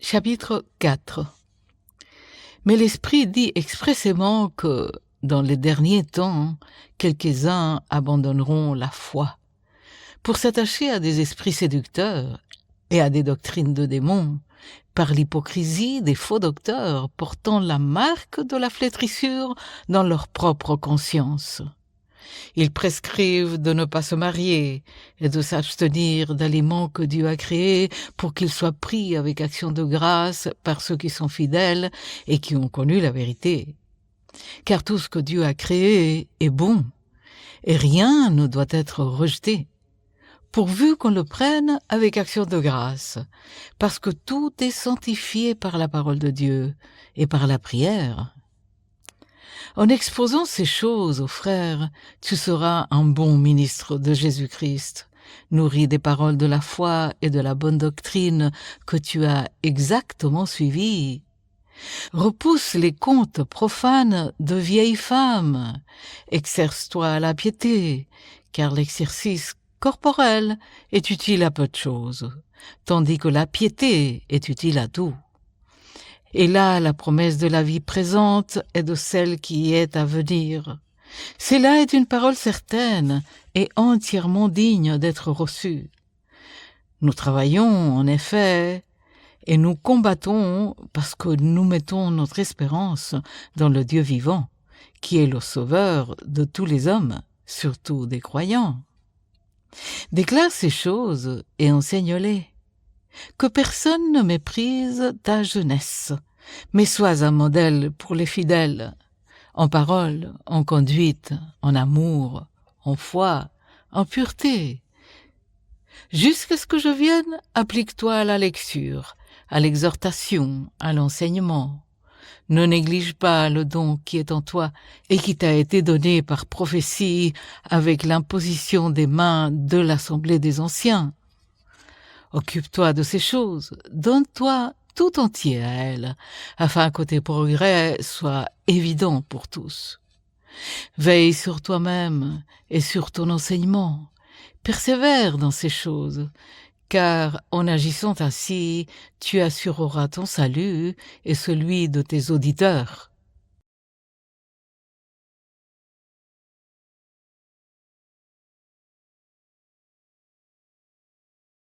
Chapitre 4. Mais l'Esprit dit expressément que, dans les derniers temps, quelques-uns abandonneront la foi, pour s'attacher à des esprits séducteurs et à des doctrines de démons, par l'hypocrisie des faux docteurs portant la marque de la flétrissure dans leur propre conscience. Ils prescrivent de ne pas se marier et de s'abstenir d'aliments que Dieu a créés pour qu'ils soient pris avec action de grâce par ceux qui sont fidèles et qui ont connu la vérité. Car tout ce que Dieu a créé est bon, et rien ne doit être rejeté, pourvu qu'on le prenne avec action de grâce, parce que tout est sanctifié par la parole de Dieu et par la prière. En exposant ces choses aux frères, tu seras un bon ministre de Jésus-Christ, nourri des paroles de la foi et de la bonne doctrine que tu as exactement suivies. Repousse les contes profanes de vieilles femmes, exerce-toi à la piété, car l'exercice corporel est utile à peu de choses, tandis que la piété est utile à tout. Et là, la promesse de la vie présente et de celle qui est à venir. Cela est une parole certaine et entièrement digne d'être reçue. Nous travaillons, en effet, et nous combattons parce que nous mettons notre espérance dans le Dieu vivant, qui est le sauveur de tous les hommes, surtout des croyants. Déclare ces choses et enseigne-les. Que personne ne méprise ta jeunesse, mais sois un modèle pour les fidèles, en parole, en conduite, en amour, en foi, en pureté. Jusqu'à ce que je vienne, applique-toi à la lecture, à l'exhortation, à l'enseignement. Ne néglige pas le don qui est en toi et qui t'a été donné par prophétie avec l'imposition des mains de l'Assemblée des anciens. Occupe-toi de ces choses, donne-toi tout entier à elles, afin que tes progrès soient évidents pour tous. Veille sur toi-même et sur ton enseignement, persévère dans ces choses, car en agissant ainsi, tu assureras ton salut et celui de tes auditeurs.